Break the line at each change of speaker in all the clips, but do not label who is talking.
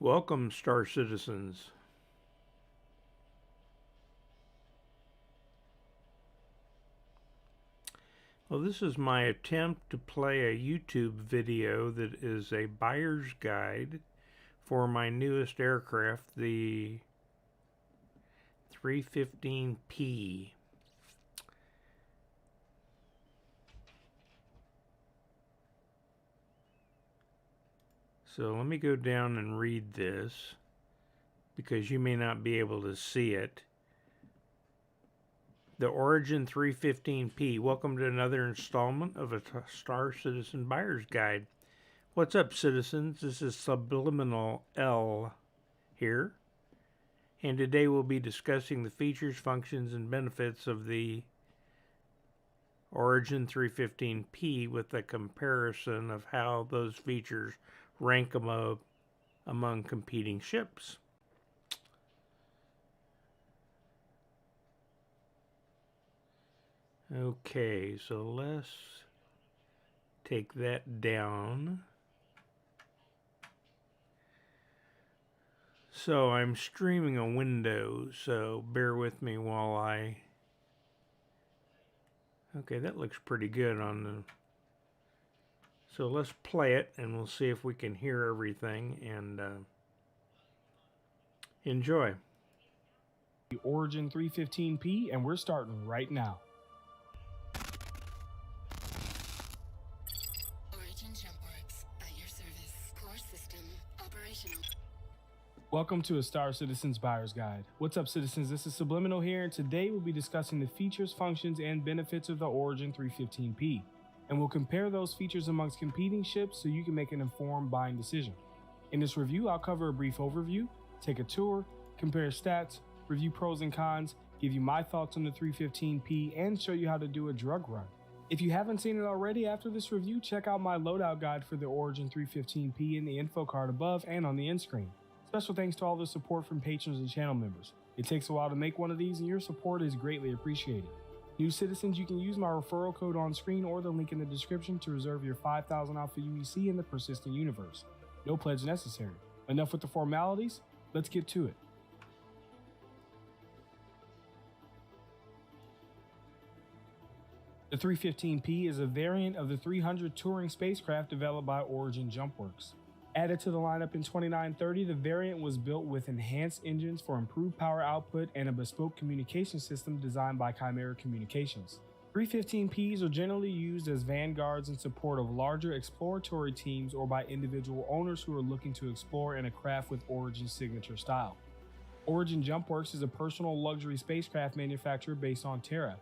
Welcome, Star Citizens. Well, this is my attempt to play a YouTube video that is a buyer's guide for my newest aircraft, the 315P. So let me go down and read this because you may not be able to see it. The Origin 315P. Welcome to another installment of a Star Citizen Buyer's Guide. What's up, citizens? This is Subliminal L here. And today we'll be discussing the features, functions, and benefits of the Origin 315P with a comparison of how those features rank among competing ships. Okay, so let's take that down. So I'm streaming a window, so bear with me while I... Okay, that looks pretty good on the... So let's play it and we'll see if we can hear everything and enjoy.
The Origin 315P, and we're starting right now. Welcome to a Star Citizens Buyer's Guide. What's up, citizens? This is Subliminal here, and today we'll be discussing the features, functions, and benefits of the Origin 315P. And we'll compare those features amongst competing ships so you can make an informed buying decision. In this review, I'll cover a brief overview, take a tour, compare stats, review pros and cons, give you my thoughts on the 315P, and show you how to do a drug run. If you haven't seen it already after this review, check out my loadout guide for the Origin 315P in the info card above and on the end screen. Special thanks to all the support from patrons and channel members. It takes a while to make one of these and your support is greatly appreciated. New citizens, you can use my referral code on screen or the link in the description to reserve your 5,000 Alpha UEC in the persistent universe. No pledge necessary. Enough with the formalities, let's get to it. The 315P is a variant of the 300 touring spacecraft developed by Origin JumpWorks. Added to the lineup in 2930, the variant was built with enhanced engines for improved power output and a bespoke communication system designed by Chimera Communications. 315Ps are generally used as vanguards in support of larger exploratory teams or by individual owners who are looking to explore in a craft with Origin's signature style. Origin JumpWorks is a personal luxury spacecraft manufacturer based on Terra.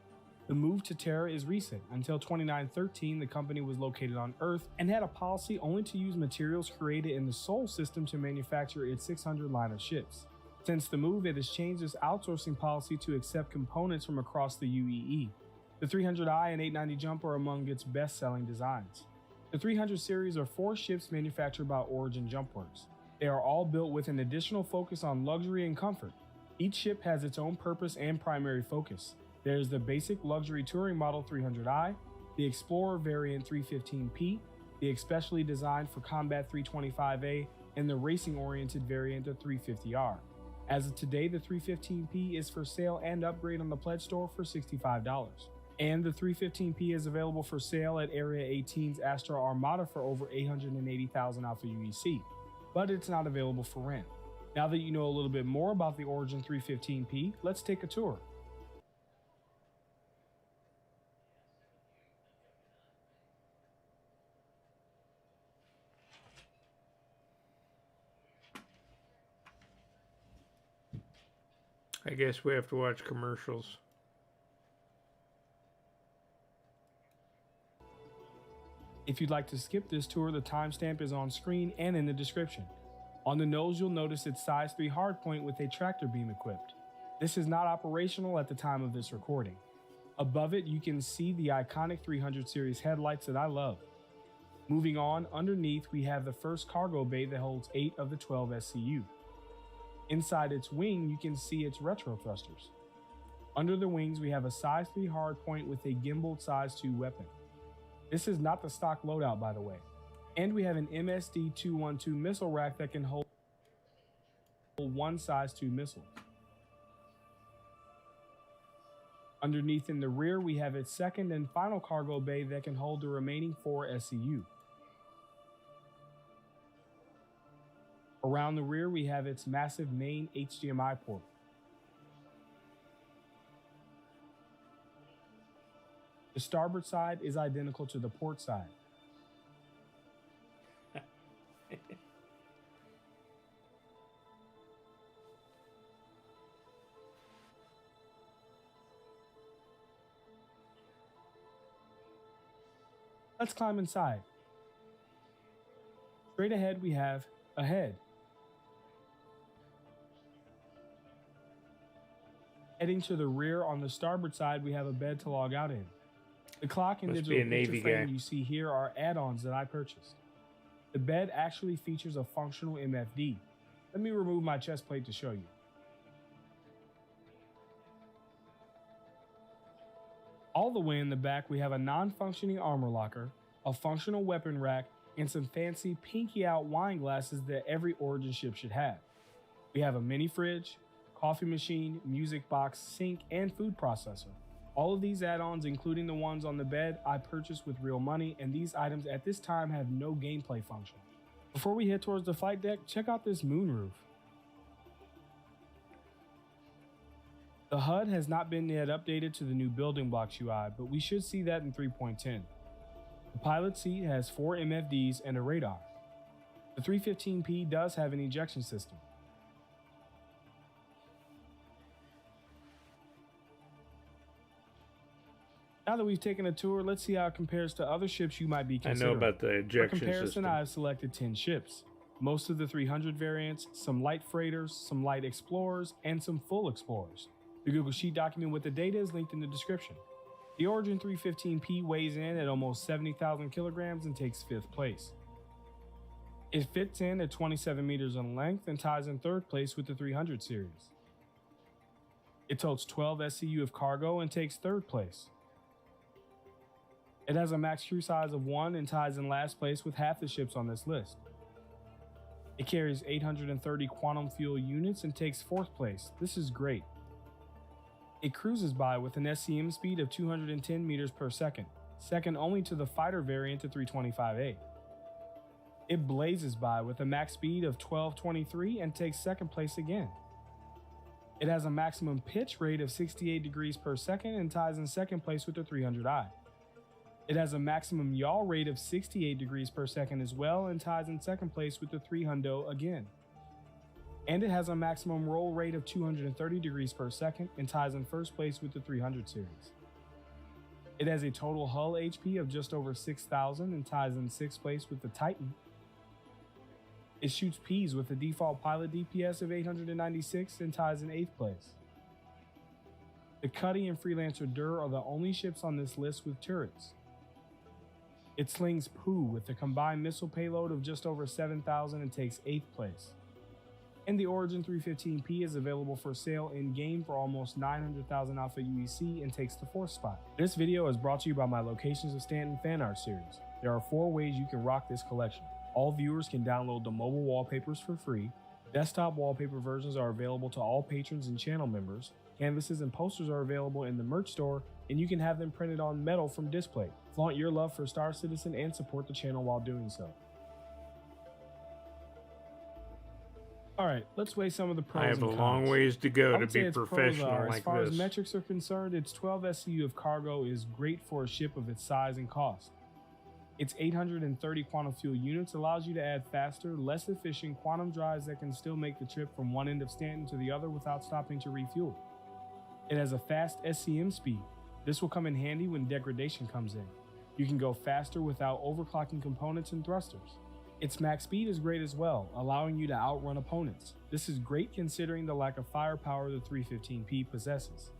The move to Terra is recent. Until 2913, the company was located on Earth and had a policy only to use materials created in the Sol system to manufacture its 600 line of ships. Since the move, it has changed its outsourcing policy to accept components from across the UEE. The 300i and 890 Jump are among its best-selling designs. The 300 series are 4 ships manufactured by Origin JumpWorks. They are all built with an additional focus on luxury and comfort. Each ship has its own purpose and primary focus. There's the basic luxury touring model 300i, the Explorer variant 315P, the especially designed for combat 325A, and the racing-oriented variant of 350R. As of today, the 315P is for sale and upgrade on the Pledge Store for $65. And the 315P is available for sale at Area 18's Astra Armada for over 880,000 Alpha UEC, but it's not available for rent. Now that you know a little bit more about the Origin 315P, let's take a tour.
I guess we have to watch commercials.
If you'd like to skip this tour, the timestamp is on screen and in the description. On the nose, you'll notice its size 3 hardpoint with a tractor beam equipped. This is not operational at the time of this recording. Above it, you can see the iconic 300 series headlights that I love. Moving on, underneath we have the first cargo bay that holds 8 of the 12 SCU. Inside its wing, you can see its retro thrusters. Under the wings, we have a size 3 hardpoint with a gimbaled size 2 weapon. This is not the stock loadout, by the way. And we have an MSD-212 missile rack that can hold one size 2 missiles. Underneath in the rear, we have its second and final cargo bay that can hold the remaining 4 SCU. Around the rear, we have its massive main HDMI port. The starboard side is identical to the port side. Let's climb inside. Straight ahead, we have a head. Heading to the rear on the starboard side, we have a bed to log out in. The clock and
Must be
digital
a
picture
Navy
frame
guy.
you see here are add-ons that I purchased. The bed actually features a functional MFD. Let me remove my chest plate to show you. All the way in the back, we have a non-functioning armor locker, a functional weapon rack, and some fancy pinky-out wine glasses that every Origin ship should have. We have a mini fridge, coffee machine, music box, sink, and food processor. All of these add-ons, including the ones on the bed, I purchased with real money, and these items at this time have no gameplay function. Before we head towards the flight deck, check out this moonroof. The HUD has not been yet updated to the new building blocks UI, but we should see that in 3.10. The pilot seat has 4 MFDs and a radar. The 315P does have an ejection system. Now that we've taken a tour, let's see how it compares to other ships you might be
I
considering.
know about the
For
ejection
comparison,
system.
I've selected 10 ships. Most of the 300 variants, some light freighters, some light explorers, and some full explorers. The Google Sheet document with the data is linked in the description. The Origin 315P weighs in at almost 70,000 kilograms and takes 5th place. It fits in at 27 meters in length and ties in 3rd place with the 300 series. It totes 12 SCU of cargo and takes 3rd place. It has a max crew size of 1 and ties in last place with half the ships on this list. It carries 830 quantum fuel units and takes 4th place. This is great. It cruises by with an SCM speed of 210 meters per second, second only to the fighter variant of 325A. It blazes by with a max speed of 1223 and takes 2nd place again. It has a maximum pitch rate of 68 degrees per second and ties in 2nd place with the 300i. It has a maximum yaw rate of 68 degrees per second as well and ties in 2nd place with the 300 again. And it has a maximum roll rate of 230 degrees per second and ties in 1st place with the 300 series. It has a total hull HP of just over 6,000 and ties in 6th place with the Titan. It shoots Ps with a default pilot DPS of 896 and ties in 8th place. The Cuddy and Freelancer Dur are the only ships on this list with turrets. It slings Poo with a combined missile payload of just over 7,000 and takes 8th place. And the Origin 315P is available for sale in-game for almost 900,000 Alpha UEC and takes the 4th spot. This video is brought to you by my Locations of Stanton fan art series. There are 4 ways you can rock this collection. All viewers can download the mobile wallpapers for free. Desktop wallpaper versions are available to all patrons and channel members. Canvases and posters are available in the merch store, and you can have them printed on metal from display. Flaunt your love for Star Citizen and support the channel while doing so. Alright, let's weigh some of the pros
I have
and
a
cons.
long ways to go
I
to
would say
be
its pros
professional
are,
like
as far
this.
as metrics are concerned, its 12 SCU of cargo is great for a ship of its size and cost. Its 830 quantum fuel units allows you to add faster, less efficient quantum drives that can still make the trip from one end of Stanton to the other without stopping to refuel. It has a fast SCM speed. This will come in handy when degradation comes in. You can go faster without overclocking components and thrusters. Its max speed is great as well, allowing you to outrun opponents. This is great considering the lack of firepower the 315P possesses.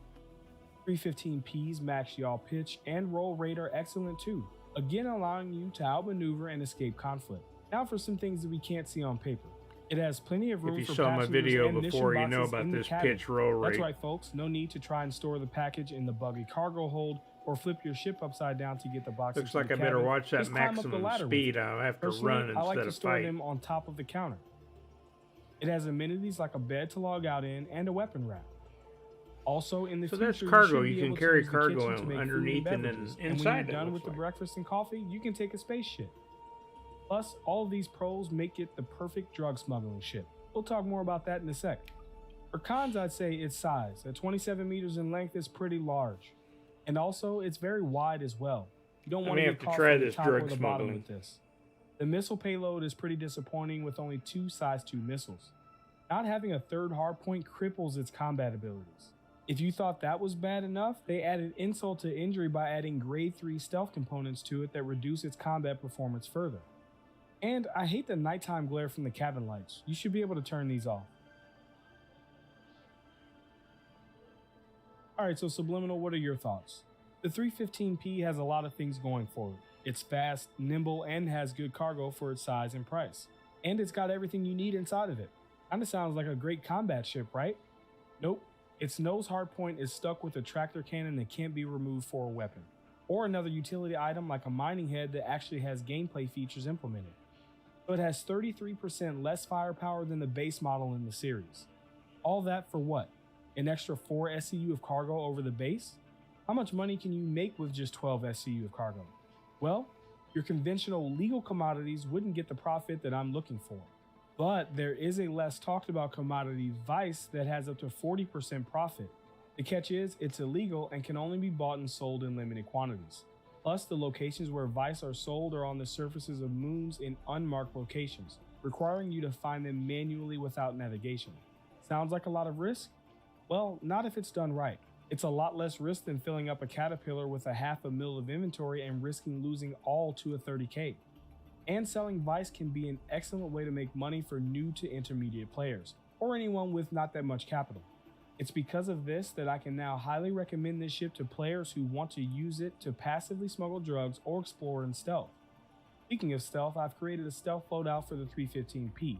315P's max yaw pitch and roll rate are excellent too, again allowing you to outmaneuver and escape conflict. Now for some things that we can't see on paper. It has plenty of room
If
for
you saw my
passengers
video
and mission
before, you know
boxes
about
in the
this
cabin.
pitch roll rate.
That's right, folks. No need to try and store the package in the buggy cargo hold or flip your ship upside down to get the box.
Looks
into
like
the
I better
cabin.
watch that
Just climb up the
maximum
ladder with
speed.
it.
I'll have to
Personally,
run
I like
instead
to
of
store
fight.
them on top of the counter. It has amenities like a bed to log out in and a weapon rack. Also, in the
So
future,
that's cargo.
you should be
You can
able to
carry
use the
cargo
kitchen to make food
underneath and then
beverages.
inside.
And when
It
you're done
looks
with the
like.
breakfast and coffee, you can take a spaceship. Plus, all of these pros make it the perfect drug smuggling ship. We'll talk more about that in a sec. For cons, I'd say its size. At 27 meters in length, it's pretty large. And also, it's very wide as well. You don't
I
want
may
to
have
get
to
caught
try
from the
this
top or
drug
the bottom
smuggling.
with this. The missile payload is pretty disappointing with only 2 size 2 missiles. Not having a third hardpoint cripples its combat abilities. If you thought that was bad enough, they added insult to injury by adding grade 3 stealth components to it that reduce its combat performance further. And I hate the nighttime glare from the cabin lights. You should be able to turn these off. Alright, so Subliminal, what are your thoughts? The 315P has a lot of things going for it. It's fast, nimble, and has good cargo for its size and price. And it's got everything you need inside of it. Kinda sounds like a great combat ship, right? Nope. Its nose hardpoint is stuck with a tractor cannon that can't be removed for a weapon, or another utility item like a mining head that actually has gameplay features implemented. So it has 33% less firepower than the base model in the series. All that for what? An extra 4 SCU of cargo over the base? How much money can you make with just 12 SCU of cargo? Well, your conventional legal commodities wouldn't get the profit that I'm looking for. But there is a less talked about commodity, Vice, that has up to 40% profit. The catch is, it's illegal and can only be bought and sold in limited quantities. Plus, the locations where Vice are sold are on the surfaces of moons in unmarked locations, requiring you to find them manually without navigation. Sounds like a lot of risk? Well, not if it's done right. It's a lot less risk than filling up a Caterpillar with a $500,000 of inventory and risking losing all to a 30K. And selling Vice can be an excellent way to make money for new to intermediate players, or anyone with not that much capital. It's because of this that I can now highly recommend this ship to players who want to use it to passively smuggle drugs or explore in stealth. Speaking of stealth, I've created a stealth loadout for the 315P.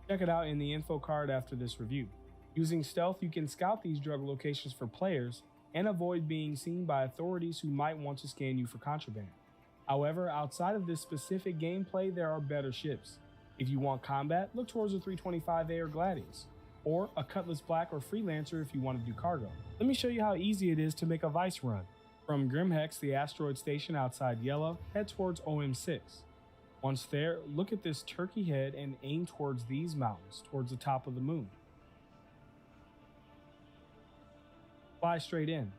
Check it out in the info card after this review. Using stealth, you can scout these drug locations for players and avoid being seen by authorities who might want to scan you for contraband. However, outside of this specific gameplay, there are better ships. If you want combat, look towards a 325A or Gladius, or a Cutlass Black or Freelancer if you want to do cargo. Let me show you how easy it is to make a Vice run. From Grimhex, the asteroid station outside Yellow, head towards OM6. Once there, look at this turkey head and aim towards these mountains, towards the top of the moon. Fly straight in.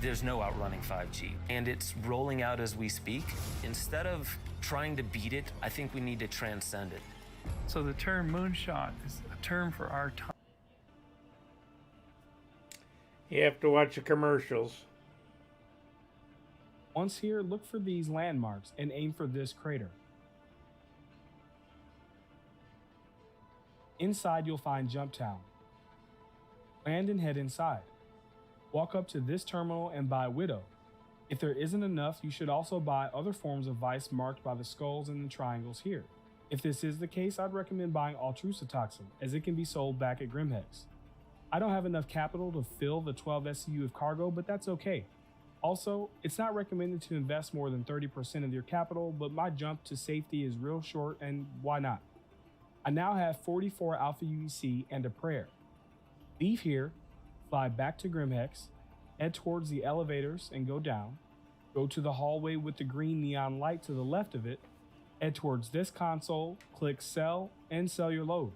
There's no outrunning 5G, and it's rolling out as we speak. Instead of trying to beat it, I think we need to transcend it.
So the term moonshot is a term for our time.
You have to watch the commercials.
Once here, look for these landmarks and aim for this crater. Inside, you'll find Jump Town. Land and head inside. Walk up to this terminal and buy Widow. If there isn't enough, you should also buy other forms of Vice marked by the skulls and the triangles here. If this is the case, I'd recommend buying Altrusotoxin, as it can be sold back at Grimhex. I don't have enough capital to fill the 12 SCU of cargo, but that's okay. Also, it's not recommended to invest more than 30% of your capital, but my jump to safety is real short, and why not? I now have 44 Alpha UEC and a prayer. Leave here, fly back to Grimhex, head towards the elevators and go down, go to the hallway with the green neon light to the left of it, head towards this console, click sell, and sell your load.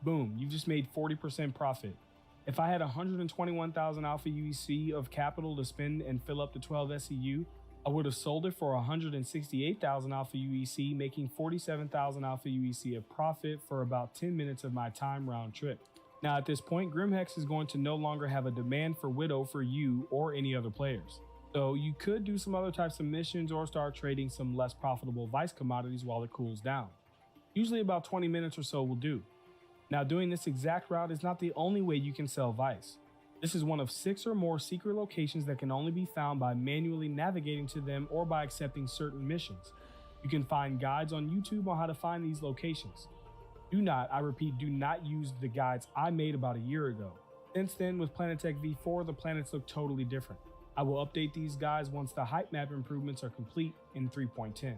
Boom, you've just made 40% profit. If I had 121,000 Alpha UEC of capital to spend and fill up the 12 SCU, I would have sold it for 168,000 Alpha UEC, making 47,000 Alpha UEC of profit for about 10 minutes of my time round trip. Now at this point, Grimhex is going to no longer have a demand for Widow for you or any other players. So you could do some other types of missions or start trading some less profitable Vice commodities while it cools down. Usually about 20 minutes or so will do. Now doing this exact route is not the only way you can sell Vice. This is one of 6 or more secret locations that can only be found by manually navigating to them or by accepting certain missions. You can find guides on YouTube on how to find these locations. I repeat, do not use the guides I made about a year ago. Since then, with Planetech V4, the planets look totally different. I will update these guides once the height map improvements are complete in 3.10.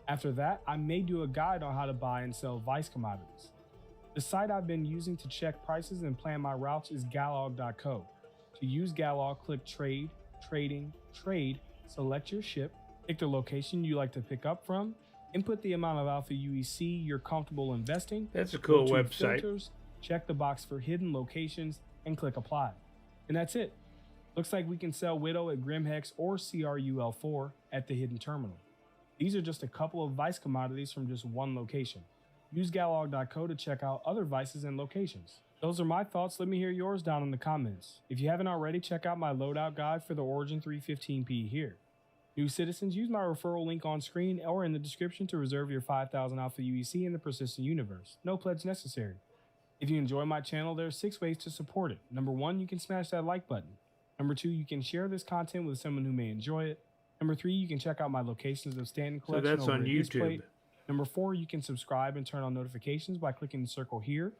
After that, I may do a guide on how to buy and sell Vice commodities. The site I've been using to check prices and plan my routes is galog.co. To use Galog, click Trade, Trading, Trade, select your ship, pick the location you like to pick up from, input the amount of Alpha UEC you're comfortable investing.
That's a cool
go to
website.
Filters, check the box for hidden locations, and click Apply. And that's it. Looks like we can sell Widow at Grimhex or CRUL4 at the hidden terminal. These are just a couple of Vice commodities from just one location. Use galog.co to check out other Vices and locations. Those are my thoughts. Let me hear yours down in the comments. If you haven't already, check out my loadout guide for the Origin 315P here. New citizens, use my referral link on screen or in the description to reserve your 5,000 Alpha UEC in the persistent universe. No pledge necessary. If you enjoy my channel, there are 6 ways to support it. Number 1, you can smash that like button. Number 2, you can share this content with someone who may enjoy it. Number 3, you can check out my locations of standing collection.
So that's
over
on
at this plate.
YouTube.
Number 4, you can subscribe and turn on notifications by clicking the circle here.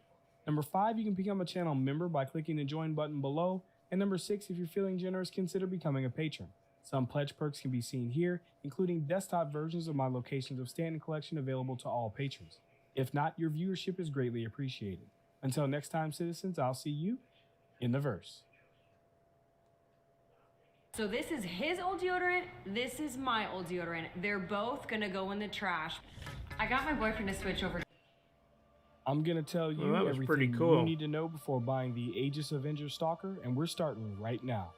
Number 5, you can become a channel member by clicking the join button below. And number 6, if you're feeling generous, consider becoming a patron. Some pledge perks can be seen here, including desktop versions of my locations of standing collection available to all patrons. If not, your viewership is greatly appreciated. Until next time, citizens, I'll see you in the verse.
So this is his old deodorant, this is my old deodorant. They're both gonna go in the trash. I got my boyfriend to switch over.
I'm gonna tell you
Well, that was pretty
everything
cool.
you need to know before buying the Aegis Avenger Stalker, and we're starting right now.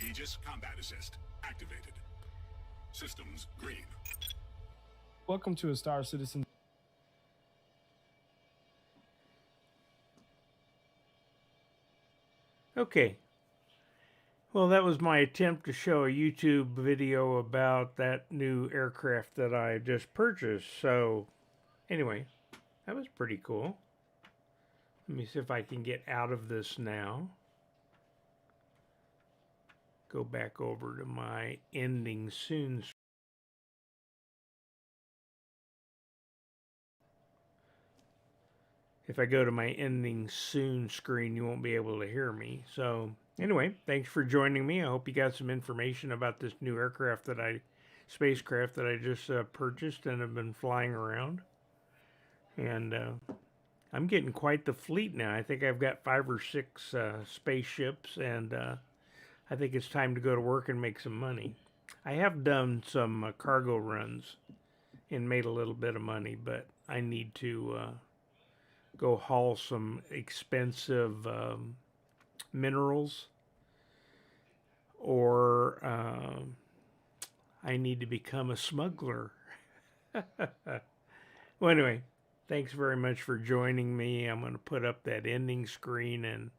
Aegis Combat Assist activated. Systems green.
Welcome to A Star Citizen.
Okay. Well, that was my attempt to show a YouTube video about that new aircraft that I just purchased. So, anyway, that was pretty cool. Let me see if I can get out of this now. Go back over to my ending soon. If I go to my ending soon screen, you won't be able to hear me. So, anyway, thanks for joining me. I hope you got some information about this new spacecraft that I just purchased and have been flying around. And I'm getting quite the fleet now. I think I've got 5 or 6 spaceships, and I think it's time to go to work and make some money. I have done some cargo runs and made a little bit of money, but I need to go haul some expensive minerals, or I need to become a smuggler. Well, anyway, thanks very much for joining me. I'm going to put up that ending screen, and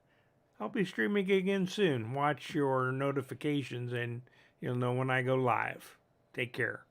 I'll be streaming again soon. Watch your notifications, and you'll know when I go live. Take care.